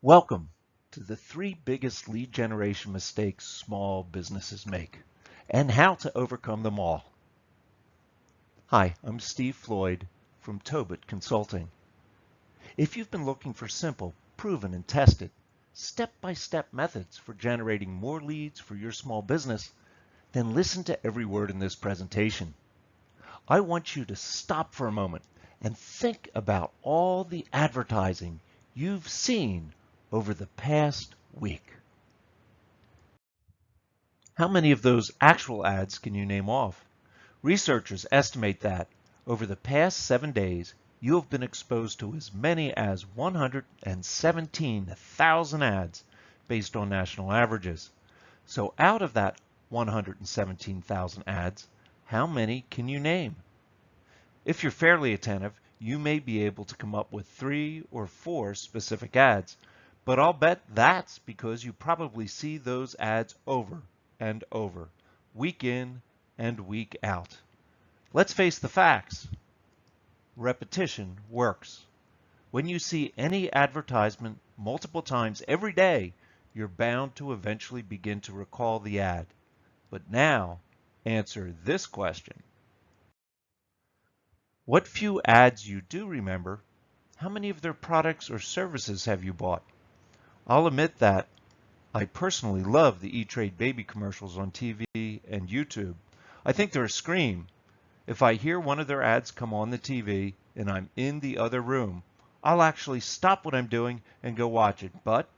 Welcome to the three biggest lead generation mistakes small businesses make and how to overcome them all. Hi, I'm Steve Floyd from Tobit Consulting. If you've been looking for simple, proven, and tested step-by-step methods for generating more leads for your small business, then listen to every word in this presentation. I want you to stop for a moment and think about all the advertising you've seen over the past week. How many of those actual ads can you name off? Researchers estimate that over the past 7 days, you have been exposed to as many as 117,000 ads based on national averages. So out of that 117,000 ads, how many can you name? If you're fairly attentive, you may be able to come up with 3 or 4 specific ads, but I'll bet that's because you probably see those ads over and over, week in and week out. Let's face the facts. Repetition works. When you see any advertisement multiple times every day, you're bound to eventually begin to recall the ad. But now, answer this question. What few ads you do remember, how many of their products or services have you bought? I'll admit that I personally love the E-Trade baby commercials on TV and YouTube. I think they're a scream. If I hear one of their ads come on the TV and I'm in the other room, I'll actually stop what I'm doing and go watch it. But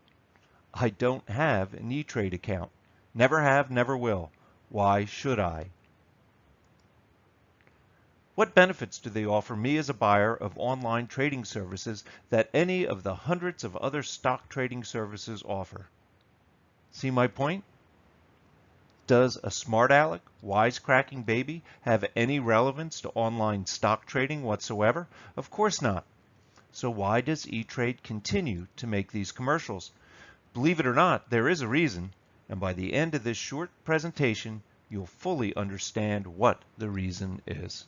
I don't have an E-Trade account. Never have, never will. Why should I? What benefits do they offer me as a buyer of online trading services that any of the hundreds of other stock trading services offer? See my point? Does a smart aleck, wisecracking baby have any relevance to online stock trading whatsoever? Of course not. So why does E-Trade continue to make these commercials? Believe it or not, there is a reason, and by the end of this short presentation, you'll fully understand what the reason is.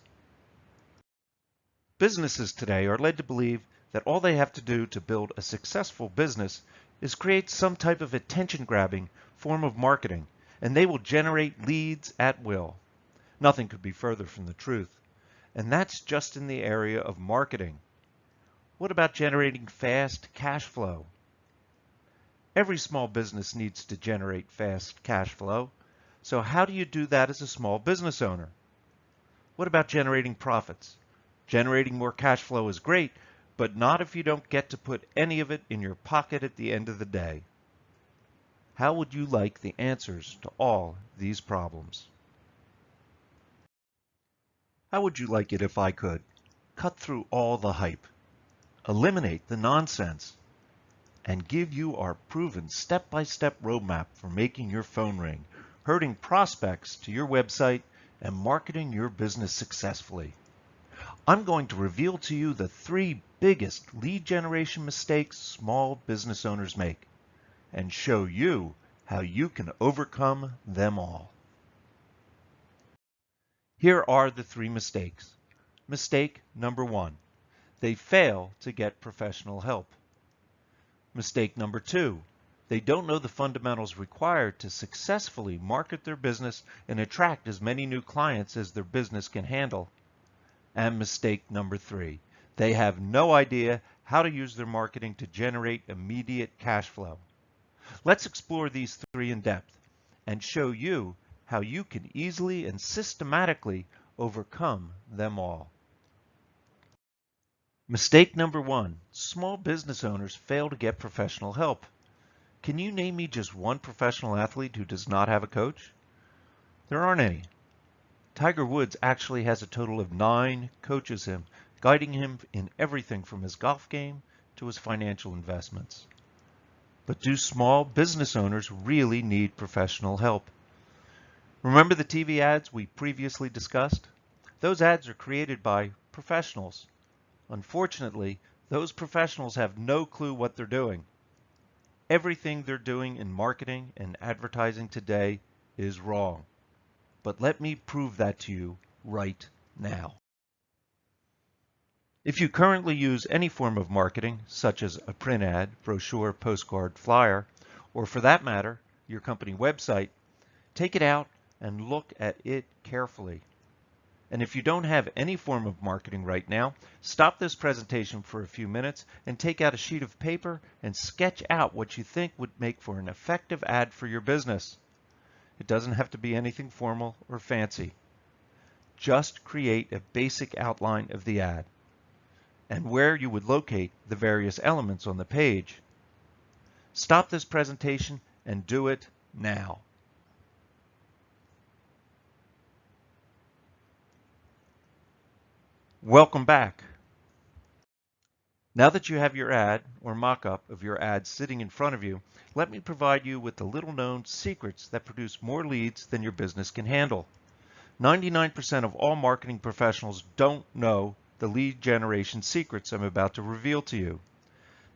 Businesses today are led to believe that all they have to do to build a successful business is create some type of attention-grabbing form of marketing, and they will generate leads at will. Nothing could be further from the truth. And that's just in the area of marketing. What about generating fast cash flow? Every small business needs to generate fast cash flow. So how do you do that as a small business owner? What about generating profits? Generating more cash flow is great, but not if you don't get to put any of it in your pocket at the end of the day. How would you like the answers to all these problems? How would you like it if I could cut through all the hype, eliminate the nonsense, and give you our proven step-by-step roadmap for making your phone ring, herding prospects to your website, and marketing your business successfully? I'm going to reveal to you the 3 biggest lead generation mistakes small business owners make and show you how you can overcome them all. Here are the 3 mistakes. Mistake number 1, they fail to get professional help. Mistake number 2, they don't know the fundamentals required to successfully market their business and attract as many new clients as their business can handle. And mistake number 3, they have no idea how to use their marketing to generate immediate cash flow. Let's explore these 3 in depth and show you how you can easily and systematically overcome them all. Mistake number 1, small business owners fail to get professional help. Can you name me just one professional athlete who does not have a coach? There aren't any. Tiger Woods actually has a total of 9 coaches guiding him in everything from his golf game to his financial investments. But do small business owners really need professional help? Remember the TV ads we previously discussed? Those ads are created by professionals. Unfortunately, those professionals have no clue what they're doing. Everything they're doing in marketing and advertising today is wrong. But let me prove that to you right now. If you currently use any form of marketing, such as a print ad, brochure, postcard, flyer, or for that matter, your company website, take it out and look at it carefully. And if you don't have any form of marketing right now, stop this presentation for a few minutes and take out a sheet of paper and sketch out what you think would make for an effective ad for your business. It doesn't have to be anything formal or fancy. Just create a basic outline of the ad and where you would locate the various elements on the page. Stop this presentation and do it now. Welcome back. Now that you have your ad or mock-up of your ad sitting in front of you, let me provide you with the little-known secrets that produce more leads than your business can handle. 99% of all marketing professionals don't know the lead generation secrets I'm about to reveal to you.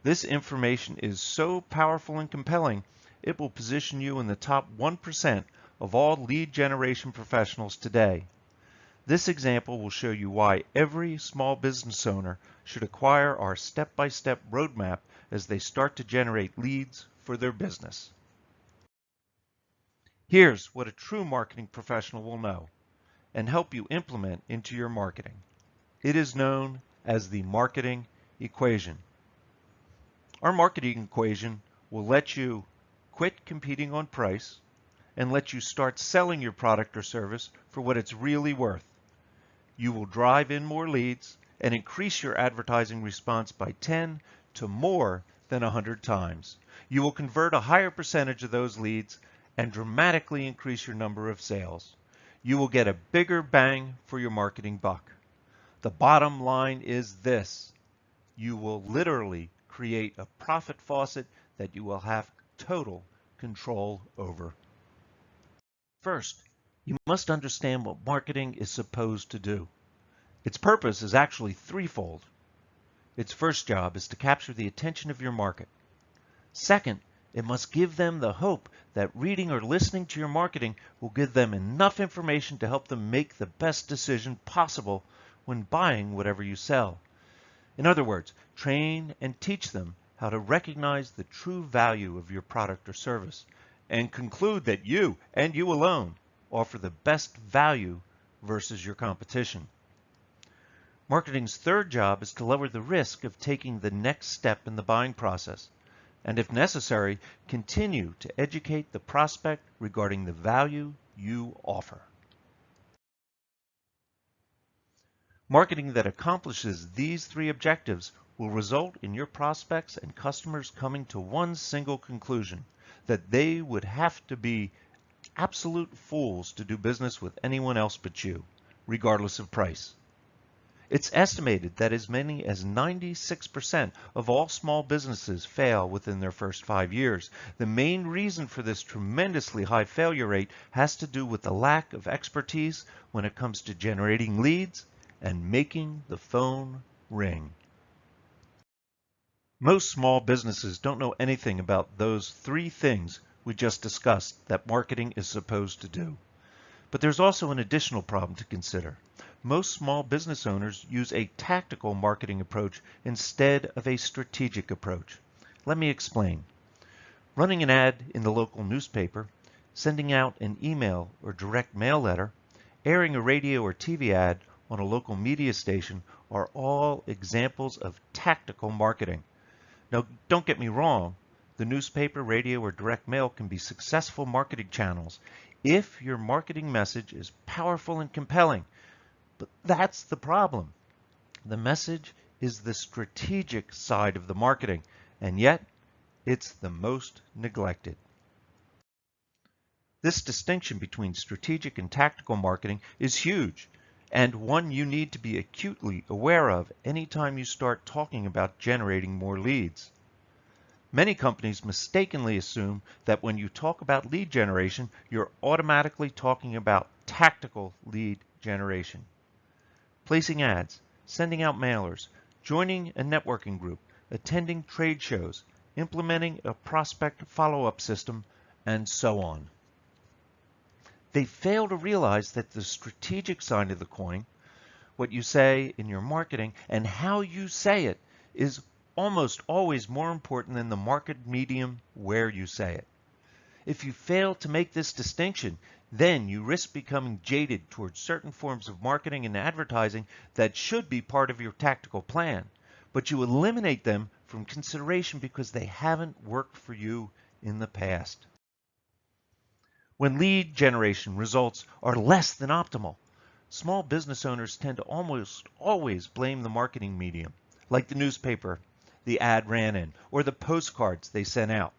This information is so powerful and compelling, it will position you in the top 1% of all lead generation professionals today. This example will show you why every small business owner should acquire our step-by-step roadmap as they start to generate leads for their business. Here's what a true marketing professional will know and help you implement into your marketing. It is known as the marketing equation. Our marketing equation will let you quit competing on price and let you start selling your product or service for what it's really worth. You will drive in more leads and increase your advertising response by 10 to more than 100 times. You will convert a higher percentage of those leads and dramatically increase your number of sales. You will get a bigger bang for your marketing buck. The bottom line is this: you will literally create a profit faucet that you will have total control over. First, you must understand what marketing is supposed to do. Its purpose is actually threefold. Its first job is to capture the attention of your market. Second, it must give them the hope that reading or listening to your marketing will give them enough information to help them make the best decision possible when buying whatever you sell. In other words, train and teach them how to recognize the true value of your product or service and conclude that you and you alone offer the best value versus your competition. Marketing's third job is to lower the risk of taking the next step in the buying process, and if necessary, continue to educate the prospect regarding the value you offer. Marketing that accomplishes these three objectives will result in your prospects and customers coming to one single conclusion: that they would have to be absolute fools to do business with anyone else but you, regardless of price. It's estimated that as many as 96% of all small businesses fail within their first 5 years. The main reason for this tremendously high failure rate has to do with the lack of expertise when it comes to generating leads and making the phone ring. Most small businesses don't know anything about those three things we just discussed that marketing is supposed to do. But there's also an additional problem to consider. Most small business owners use a tactical marketing approach instead of a strategic approach. Let me explain. Running an ad in the local newspaper, sending out an email or direct mail letter, airing a radio or TV ad on a local media station are all examples of tactical marketing. Now, don't get me wrong, the newspaper, radio, or direct mail can be successful marketing channels if your marketing message is powerful and compelling. But that's the problem. The message is the strategic side of the marketing, and yet it's the most neglected. This distinction between strategic and tactical marketing is huge, and one you need to be acutely aware of anytime you start talking about generating more leads. Many companies mistakenly assume that when you talk about lead generation, you're automatically talking about tactical lead generation. Placing ads, sending out mailers, joining a networking group, attending trade shows, implementing a prospect follow-up system, and so on. They fail to realize that the strategic side of the coin, What you say in your marketing and how you say it is almost always more important than the market medium where you say it. If you fail to make this distinction, then you risk becoming jaded towards certain forms of marketing and advertising that should be part of your tactical plan, but you eliminate them from consideration because they haven't worked for you in the past. When lead generation results are less than optimal, small business owners tend to almost always blame the marketing medium, like the newspaper the ad ran in, or the postcards they sent out.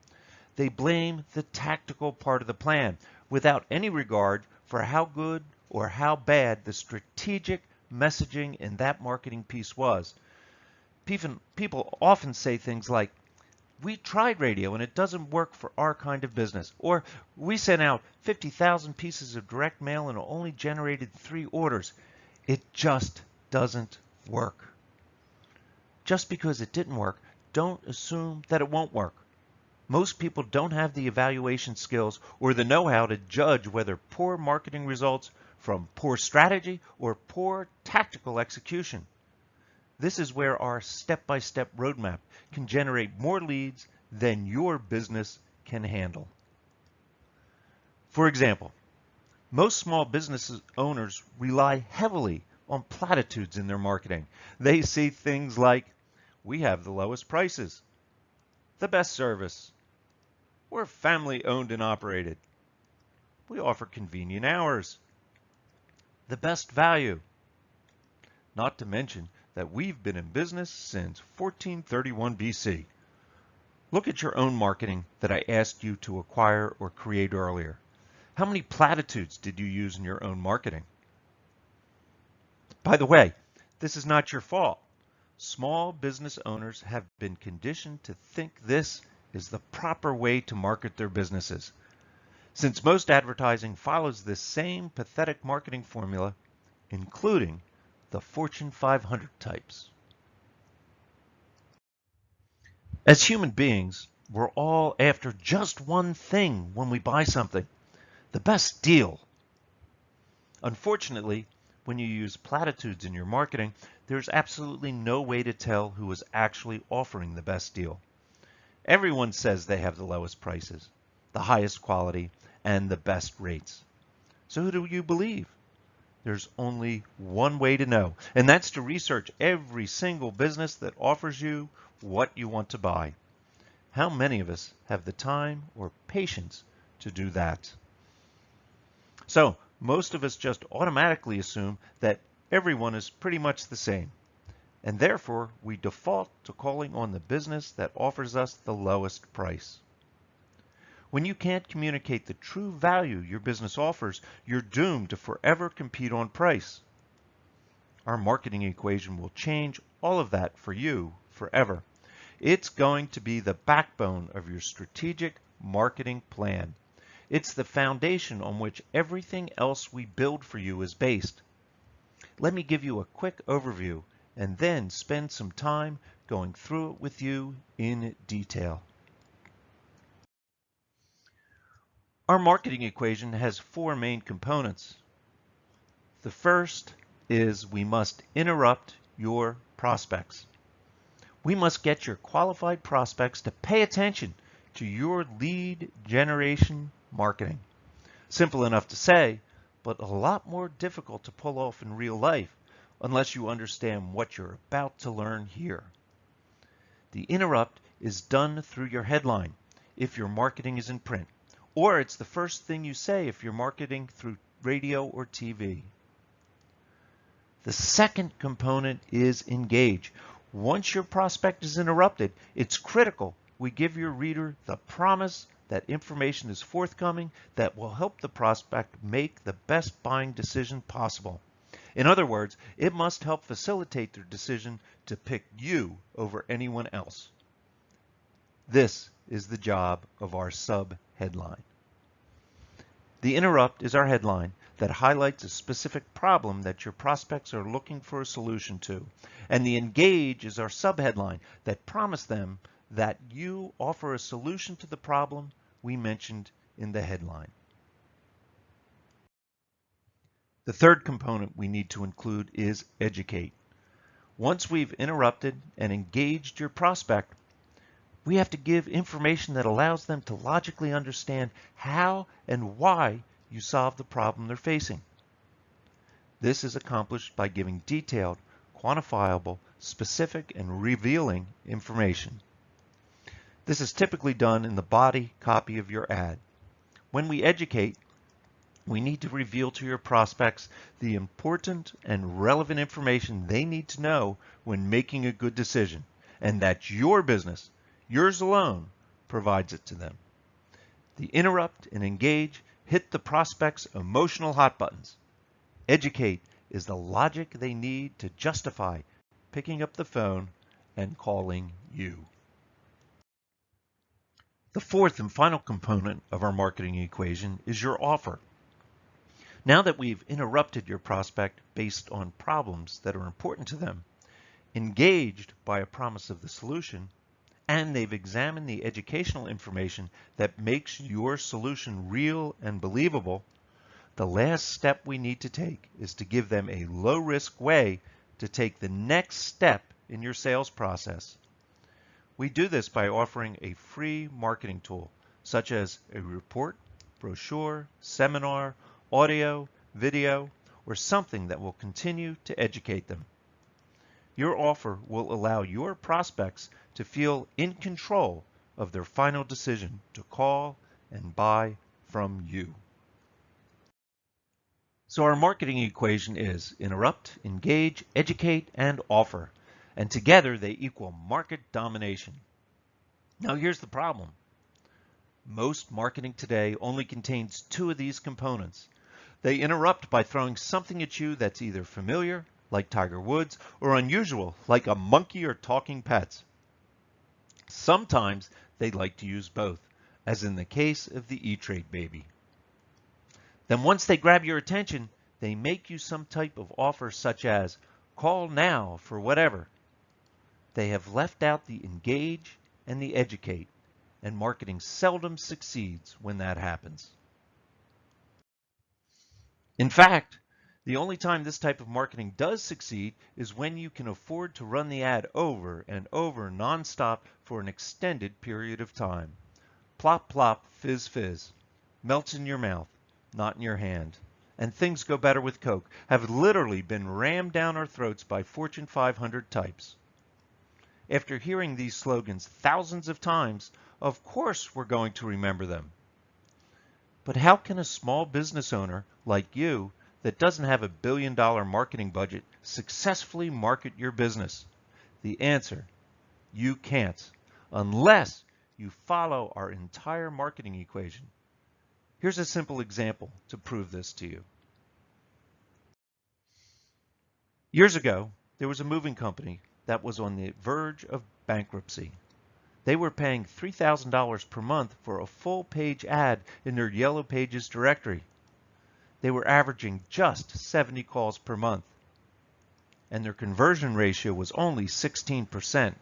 They blame the tactical part of the plan without any regard for how good or how bad the strategic messaging in that marketing piece was. People often say things like, "We tried radio and it doesn't work for our kind of business," or "We sent out 50,000 pieces of direct mail and only generated 3 orders. It just doesn't work." Just because it didn't work, don't assume that it won't work. Most people don't have the evaluation skills or the know-how to judge whether poor marketing results from poor strategy or poor tactical execution. This is where our step-by-step roadmap can generate more leads than your business can handle. For example, most small business owners rely heavily on platitudes in their marketing. They say things like, "We have the lowest prices," "the best service," "We're family owned and operated," "We offer convenient hours," "the best value," not to mention that we've been in business since 1431 BC. Look at your own marketing that I asked you to acquire or create earlier. How many platitudes did you use in your own marketing? By the way, this is not your fault. Small business owners have been conditioned to think this is the proper way to market their businesses. Since most advertising follows this same pathetic marketing formula, including the Fortune 500 types. As human beings, we're all after just one thing when we buy something: the best deal. Unfortunately, when you use platitudes in your marketing, there's absolutely no way to tell who is actually offering the best deal. Everyone says they have the lowest prices, the highest quality, and the best rates. So who do you believe? There's only one way to know, and that's to research every single business that offers you what you want to buy. How many of us have the time or patience to do that? So most of us just automatically assume that everyone is pretty much the same, and therefore we default to calling on the business that offers us the lowest price. When you can't communicate the true value your business offers, you're doomed to forever compete on price. Our marketing equation will change all of that for you forever. It's going to be the backbone of your strategic marketing plan. It's the foundation on which everything else we build for you is based. Let me give you a quick overview and then spend some time going through it with you in detail. Our marketing equation has 4 main components. The first is we must interrupt your prospects. We must get your qualified prospects to pay attention to your lead generation marketing. Simple enough to say, but a lot more difficult to pull off in real life unless you understand what you're about to learn here. The interrupt is done through your headline if your marketing is in print, or it's the first thing you say if you're marketing through radio or TV. The second component is engage. Once your prospect is interrupted, it's critical we give your reader the promise that information is forthcoming that will help the prospect make the best buying decision possible. In other words, it must help facilitate their decision to pick you over anyone else. This is the job of our sub-headline. The interrupt is our headline that highlights a specific problem that your prospects are looking for a solution to. And the engage is our subheadline that promises them that you offer a solution to the problem we mentioned in the headline. The third component we need to include is educate. Once we've interrupted and engaged your prospect, we have to give information that allows them to logically understand how and why you solve the problem they're facing. This is accomplished by giving detailed, quantifiable, specific, and revealing information. This is typically done in the body copy of your ad. When we educate, we need to reveal to your prospects the important and relevant information they need to know when making a good decision, and that your business, yours alone, provides it to them. The interrupt and engage hit the prospect's emotional hot buttons. Educate is the logic they need to justify picking up the phone and calling you. The fourth and final component of our marketing equation is your offer. Now that we've interrupted your prospect based on problems that are important to them, engaged by a promise of the solution, and they've examined the educational information that makes your solution real and believable, the last step we need to take is to give them a low-risk way to take the next step in your sales process. We do this by offering a free marketing tool, such as a report, brochure, seminar, audio, video, or something that will continue to educate them. Your offer will allow your prospects to feel in control of their final decision to call and buy from you. So our marketing equation is interrupt, engage, educate, and offer. And together they equal market domination. Now here's the problem. Most marketing today only contains two of these components. They interrupt by throwing something at you that's either familiar, like Tiger Woods, or unusual, like a monkey or talking pets. Sometimes they like to use both, as in the case of the E-Trade baby. Then once they grab your attention, they make you some type of offer such as, call now for whatever. They have left out the engage and the educate, and marketing seldom succeeds when that happens. In fact, the only time this type of marketing does succeed is when you can afford to run the ad over and over nonstop for an extended period of time. Plop, plop, fizz, fizz. Melts in your mouth, not in your hand. And things go better with Coke have literally been rammed down our throats by Fortune 500 types. After hearing these slogans thousands of times, of course we're going to remember them. But how can a small business owner like you that doesn't have $1 billion marketing budget successfully market your business? The answer, you can't, unless you follow our entire marketing equation. Here's a simple example to prove this to you. Years ago, there was a moving company that was on the verge of bankruptcy. They were paying $3,000 per month for a full-page ad in their Yellow Pages directory. They were averaging just 70 calls per month, and their conversion ratio was only 16%.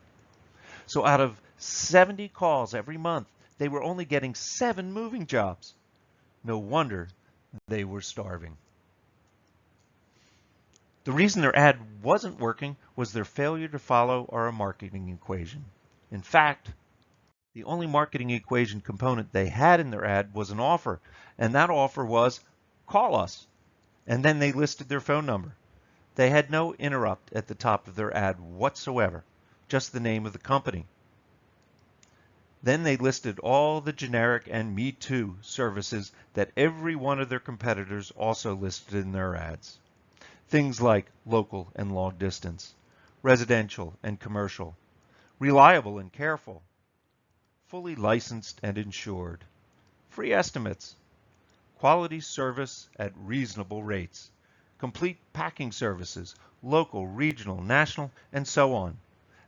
So out of 70 calls every month, they were only getting 7 moving jobs. No wonder they were starving. The reason their ad wasn't working was their failure to follow our marketing equation. In fact, the only marketing equation component they had in their ad was an offer, and that offer was, call us. And then they listed their phone number. They had no interrupt at the top of their ad whatsoever, just the name of the company. Then they listed all the generic and Me Too services that every one of their competitors also listed in their ads. Things like local and long distance, residential and commercial, reliable and careful, fully licensed and insured, free estimates, quality service at reasonable rates, complete packing services, local, regional, national, and so on.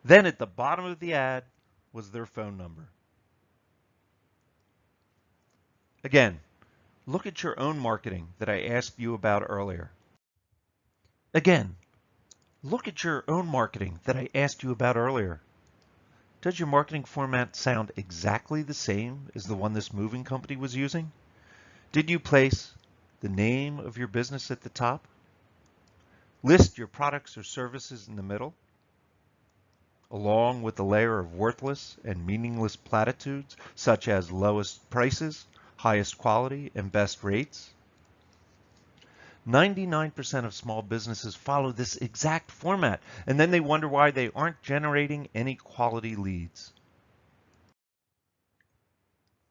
Then at the bottom of the ad was their phone number. Again, look at your own marketing that I asked you about earlier. Again, look at your own marketing that I asked you about earlier. Does your marketing format sound exactly the same as the one this moving company was using? Did you place the name of your business at the top, list your products or services in the middle, along with a layer of worthless and meaningless platitudes such as lowest prices, highest quality, and best rates. 99% of small businesses follow this exact format, and then they wonder why they aren't generating any quality leads.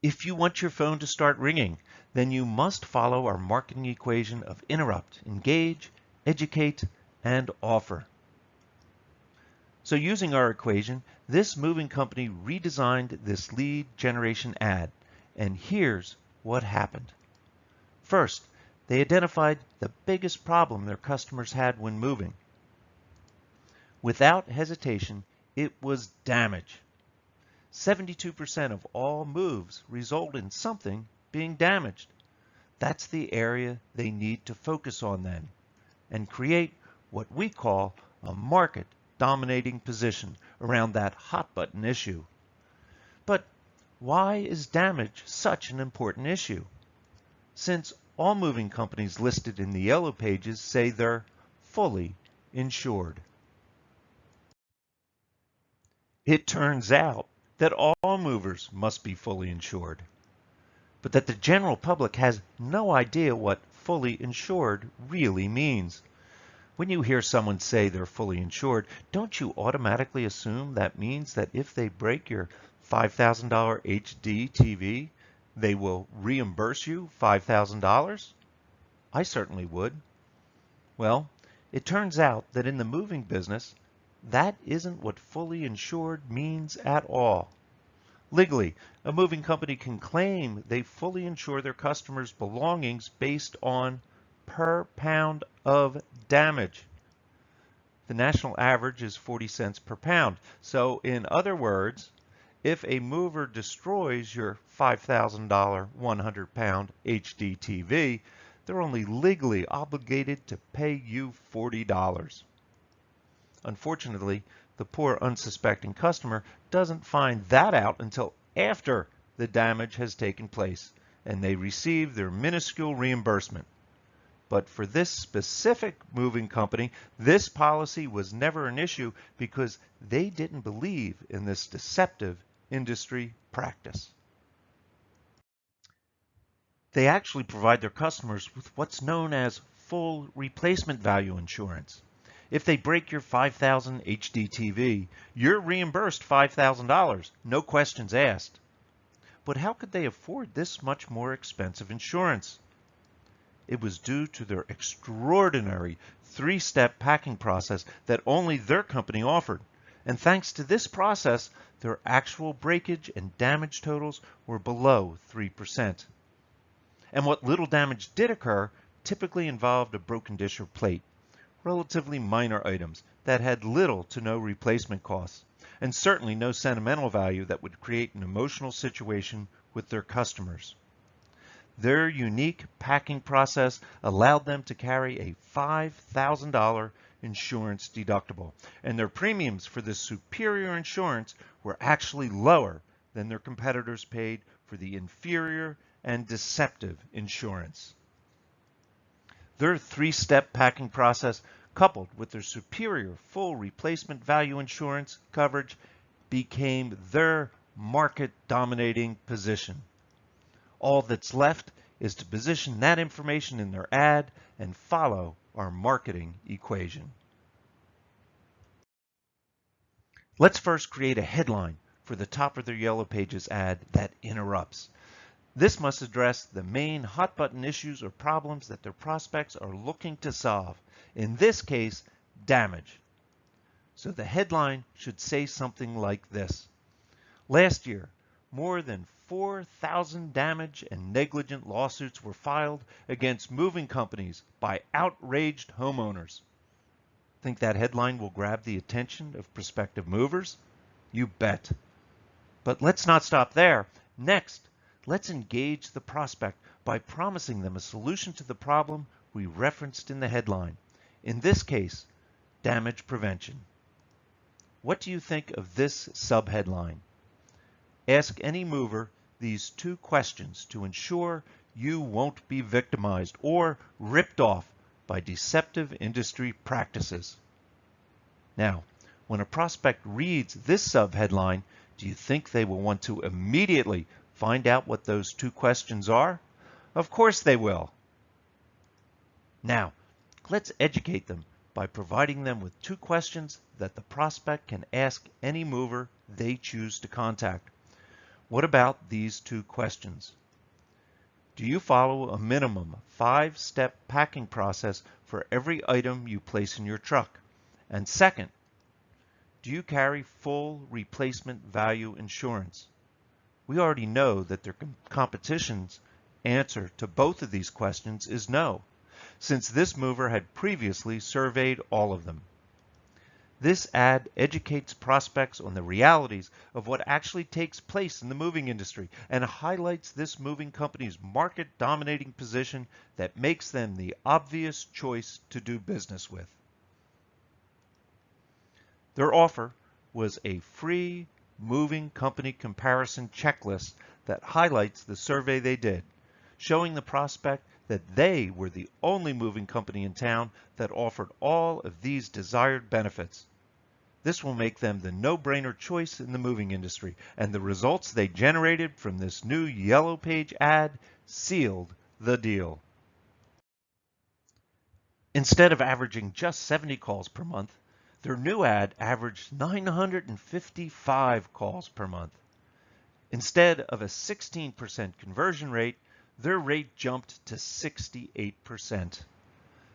If you want your phone to start ringing, then you must follow our marketing equation of interrupt, engage, educate, and offer. So using our equation, this moving company redesigned this lead generation ad, and here's what happened. First, they identified the biggest problem their customers had when moving. Without hesitation, it was damage. 72% of all moves result in something being damaged. That's the area they need to focus on then, and create what we call a market dominating position around that hot button issue. But why is damage such an important issue? Since all moving companies listed in the yellow pages say they're fully insured. It turns out that all movers must be fully insured, but that the general public has no idea what fully insured really means. When you hear someone say they're fully insured, don't you automatically assume that means that if they break your $5,000 HD TV, they will reimburse you $5,000? I certainly would. Well, it turns out that in the moving business, that isn't what fully insured means at all. Legally, a moving company can claim they fully insure their customers' belongings based on per pound of damage. The national average is 40 cents per pound. So in other words, if a mover destroys your $5,000 100-pound HD TV, they're only legally obligated to pay you $40. Unfortunately, the poor unsuspecting customer doesn't find that out until after the damage has taken place and they receive their minuscule reimbursement. But for this specific moving company, this policy was never an issue because they didn't believe in this deceptive industry practice. They actually provide their customers with what's known as full replacement value insurance. If they break your 5,000 HD TV, you're reimbursed $5,000, no questions asked. But how could they afford this much more expensive insurance? It was due to their extraordinary three-step packing process that only their company offered. And thanks to this process, their actual breakage and damage totals were below 3%. And what little damage did occur typically involved a broken dish or plate, relatively minor items that had little to no replacement costs, and certainly no sentimental value that would create an emotional situation with their customers. Their unique packing process allowed them to carry a $5,000 insurance deductible, and their premiums for this superior insurance were actually lower than their competitors paid for the inferior and deceptive insurance. Their three-step packing process, coupled with their superior full replacement value insurance coverage, became their market-dominating position. All that's left is to position that information in their ad and follow our marketing equation. Let's first create a headline for the top of their Yellow Pages ad that interrupts. This must address the main hot button issues or problems that their prospects are looking to solve. In this case, damage. So the headline should say something like this. Last year, more than 4,000 damage and negligent lawsuits were filed against moving companies by outraged homeowners. Think that headline will grab the attention of prospective movers? You bet. But let's not stop there. Next, let's engage the prospect by promising them a solution to the problem we referenced in the headline. In this case, damage prevention. What do you think of this subheadline? Ask any mover these two questions to ensure you won't be victimized or ripped off by deceptive industry practices. Now, when a prospect reads this subheadline, do you think they will want to immediately find out what those two questions are? Of course they will. Now, let's educate them by providing them with two questions that the prospect can ask any mover they choose to contact. What about these two questions? Do you follow a minimum 5-step packing process for every item you place in your truck? And second, do you carry full replacement value insurance? We already know that their competition's answer to both of these questions is no, since this mover had previously surveyed all of them. This ad educates prospects on the realities of what actually takes place in the moving industry and highlights this moving company's market-dominating position that makes them the obvious choice to do business with. Their offer was a free moving company comparison checklist that highlights the survey they did, showing the prospect that they were the only moving company in town that offered all of these desired benefits. This will make them the no-brainer choice in the moving industry, and the results they generated from this new Yellow Page ad sealed the deal. Instead of averaging just 70 calls per month, their new ad averaged 955 calls per month. Instead of a 16% conversion rate, their rate jumped to 68%.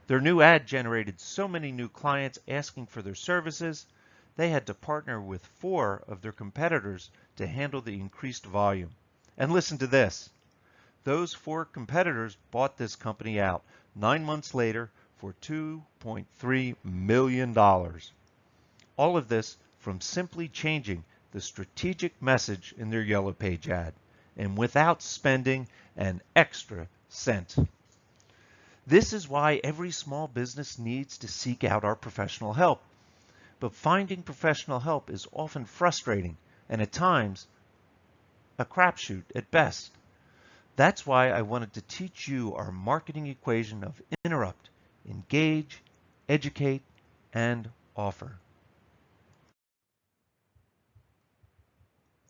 Their new ad generated so many new clients asking for their services, they had to partner with 4 of their competitors to handle the increased volume. And listen to this. Those 4 competitors bought this company out 9 months later for $2.3 million. All of this from simply changing the strategic message in their Yellow Page ad, and without spending an extra cent. This is why every small business needs to seek out our professional help. But finding professional help is often frustrating and at times a crapshoot at best. That's why I wanted to teach you our marketing equation of interrupt, engage, educate, and offer.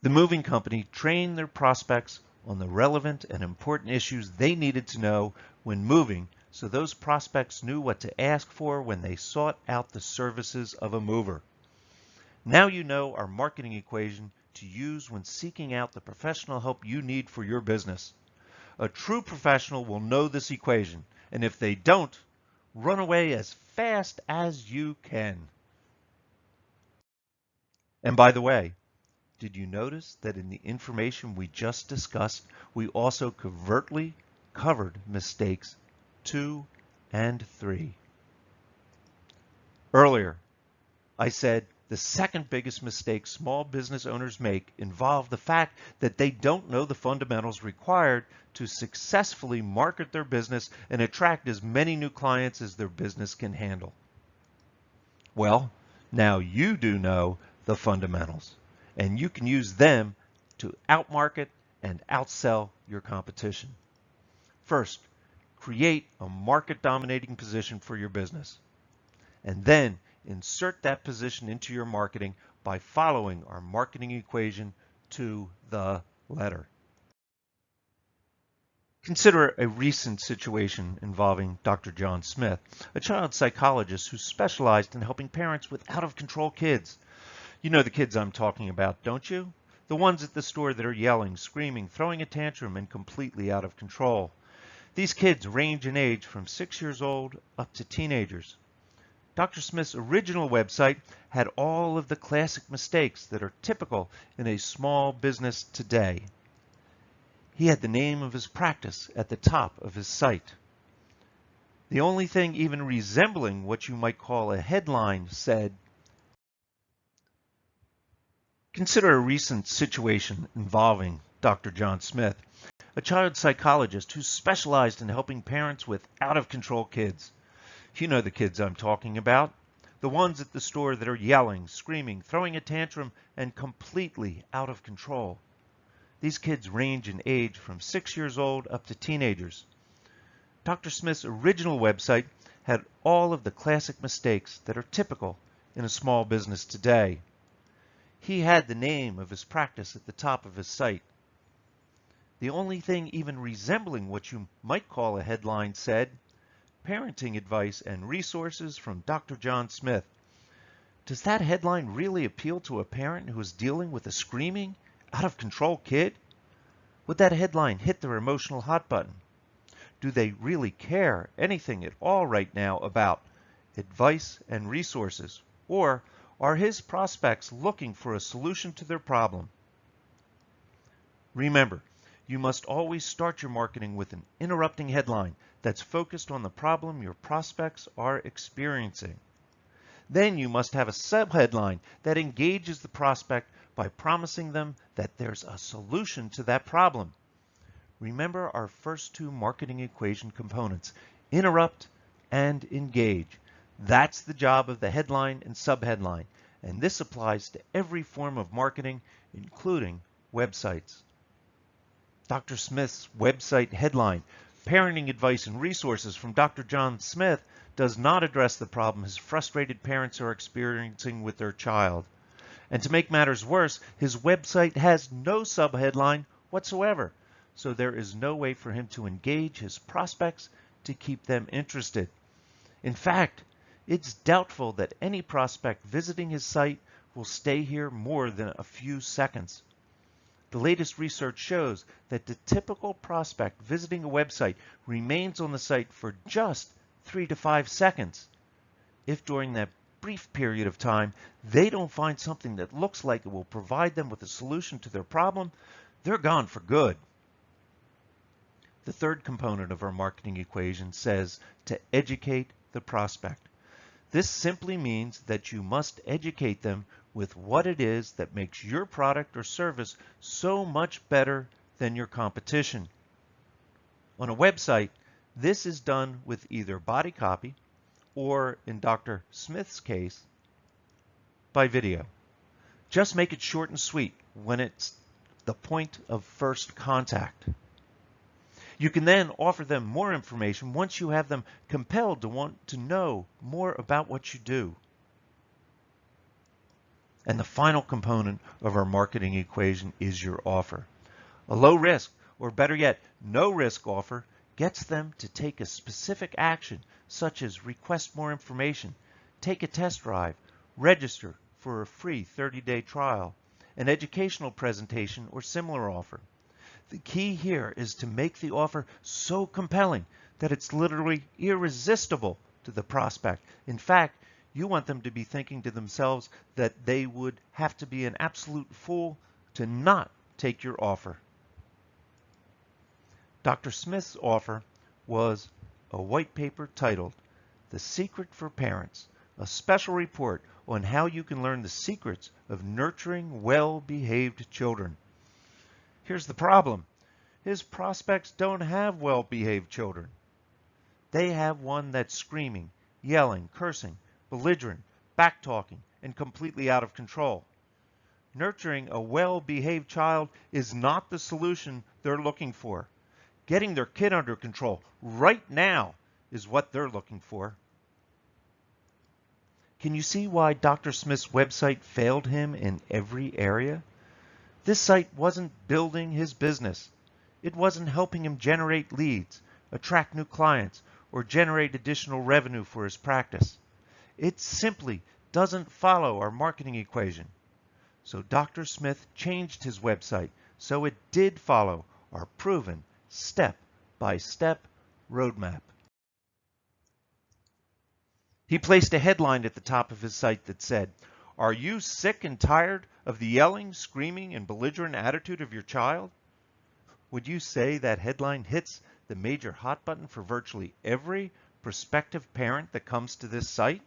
The moving company trained their prospects on the relevant and important issues they needed to know when moving, so those prospects knew what to ask for when they sought out the services of a mover. Now you know our marketing equation to use when seeking out the professional help you need for your business. A true professional will know this equation, and if they don't, run away as fast as you can. And by the way, did you notice that in the information we just discussed, we also covertly covered mistakes 2 and 3? Earlier, I said the second biggest mistake small business owners make involve the fact that they don't know the fundamentals required to successfully market their business and attract as many new clients as their business can handle. Well, now you do know the fundamentals, and you can use them to outmarket and outsell your competition. First, create a market-dominating position for your business, and then insert that position into your marketing by following our marketing equation to the letter. Consider a recent situation involving Dr. John Smith, a child psychologist who specialized in helping parents with out-of-control kids. You know the kids I'm talking about, don't you? The ones at the store that are yelling, screaming, throwing a tantrum, and completely out of control. These kids range in age from 6 years old up to teenagers. Dr. Smith's original website had all of the classic mistakes that are typical in a small business today. He had the name of his practice at the top of his site. The only thing even resembling what you might call a headline said, consider a recent situation involving Dr. John Smith, a child psychologist who specialized in helping parents with out-of-control kids. You know the kids I'm talking about, the ones at the store that are yelling, screaming, throwing a tantrum, and completely out of control. These kids range in age from 6 years old up to teenagers. Dr. Smith's original website had all of the classic mistakes that are typical in a small business today. He had the name of his practice at the top of his site. The only thing even resembling what you might call a headline said, "Parenting advice and resources from Dr. John Smith." Does that headline really appeal to a parent who is dealing with a screaming, out of control kid? Would that headline hit their emotional hot button? Do they really care anything at all right now about advice and resources? Or are his prospects looking for a solution to their problem? Remember, you must always start your marketing with an interrupting headline that's focused on the problem your prospects are experiencing. Then you must have a subheadline that engages the prospect by promising them that there's a solution to that problem. Remember our first two marketing equation components, interrupt and engage. That's the job of the headline and subheadline, and this applies to every form of marketing, including websites. Dr. Smith's website headline, "Parenting Advice and Resources from Dr. John Smith," does not address the problem his frustrated parents are experiencing with their child. And to make matters worse, his website has no subheadline whatsoever, so there is no way for him to engage his prospects to keep them interested. In fact, it's doubtful that any prospect visiting his site will stay here more than a few seconds. The latest research shows that the typical prospect visiting a website remains on the site for just 3 to 5 seconds. If during that brief period of time they don't find something that looks like it will provide them with a solution to their problem, they're gone for good. The third component of our marketing equation says to educate the prospect. This simply means that you must educate them with what it is that makes your product or service so much better than your competition. On a website, this is done with either body copy or, in Dr. Smith's case, by video. Just make it short and sweet when it's the point of first contact. You can then offer them more information once you have them compelled to want to know more about what you do. And the final component of our marketing equation is your offer. A low risk, or better yet, no risk offer gets them to take a specific action, such as request more information, take a test drive, register for a free 30-day trial, an educational presentation, or similar offer. The key here is to make the offer so compelling that it's literally irresistible to the prospect. In fact, you want them to be thinking to themselves that they would have to be an absolute fool to not take your offer. Dr. Smith's offer was a white paper titled "The Secret for Parents," a special report on how you can learn the secrets of nurturing well-behaved children. Here's the problem. His prospects don't have well-behaved children. They have one that's screaming, yelling, cursing, belligerent, back-talking, and completely out of control. Nurturing a well-behaved child is not the solution they're looking for. Getting their kid under control right now is what they're looking for. Can you see why Dr. Smith's website failed him in every area? This site wasn't building his business. It wasn't helping him generate leads, attract new clients, or generate additional revenue for his practice. It simply doesn't follow our marketing equation. So Dr. Smith changed his website so it did follow our proven step-by-step roadmap. He placed a headline at the top of his site that said, "Are you sick and tired of the yelling, screaming, and belligerent attitude of your child?" Would you say that headline hits the major hot button for virtually every prospective parent that comes to this site?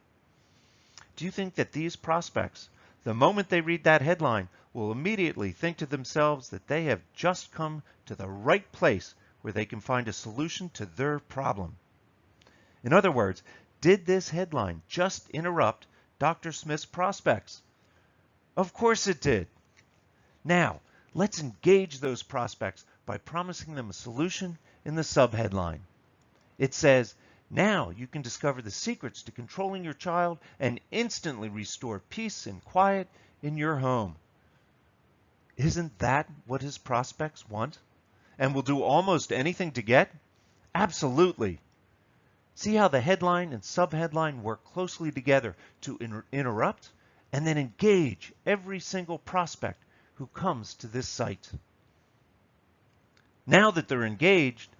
Do you think that these prospects, the moment they read that headline, will immediately think to themselves that they have just come to the right place where they can find a solution to their problem? In other words, did this headline just interrupt Dr. Smith's prospects? Of course it did. Now, Let's engage those prospects by promising them a solution in the subheadline. It says, now you can discover the secrets to controlling your child and instantly restore peace and quiet in your home. Isn't that what his prospects want? And will do almost anything to get? Absolutely. See how the headline and subheadline work closely together to interrupt and then engage every single prospect who comes to this site. Now that they're engaged,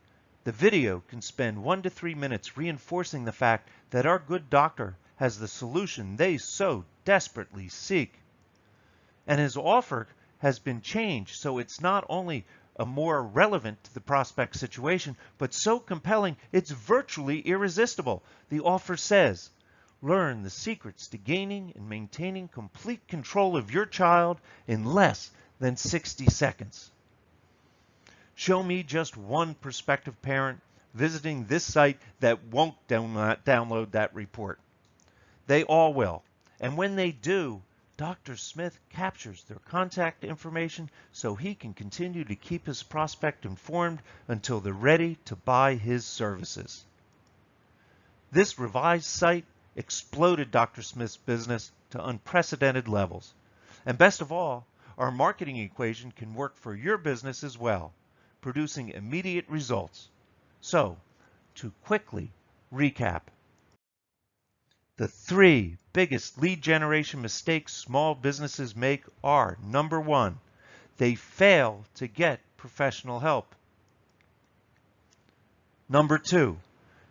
the video can spend 1 to 3 minutes reinforcing the fact that our good doctor has the solution they so desperately seek. And his offer has been changed so it's not only more relevant to the prospect situation, but so compelling it's virtually irresistible. The offer says, learn the secrets to gaining and maintaining complete control of your child in less than 60 seconds. Show me just one prospective parent visiting this site that won't download that report. They all will. And when they do, Dr. Smith captures their contact information so he can continue to keep his prospect informed until they're ready to buy his services. This revised site exploded Dr. Smith's business to unprecedented levels. And best of all, our marketing equation can work for your business as well, producing immediate results. So, to quickly recap, the 3 biggest lead generation mistakes small businesses make are: number 1, they fail to get professional help. Number 2,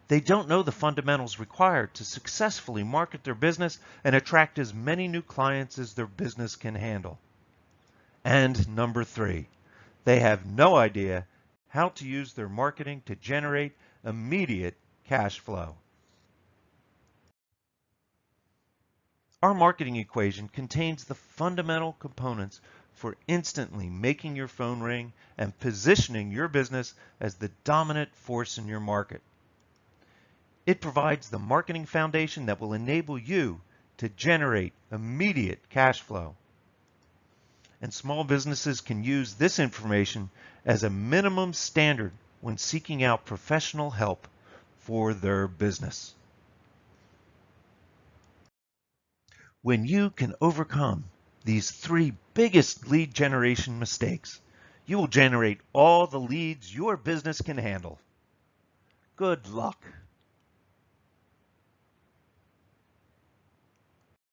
they don't know the fundamentals required to successfully market their business and attract as many new clients as their business can handle. And number 3, they have no idea how to use their marketing to generate immediate cash flow. Our marketing equation contains the fundamental components for instantly making your phone ring and positioning your business as the dominant force in your market. It provides the marketing foundation that will enable you to generate immediate cash flow. And small businesses can use this information as a minimum standard when seeking out professional help for their business. When you can overcome these 3 biggest lead generation mistakes, you will generate all the leads your business can handle. Good luck.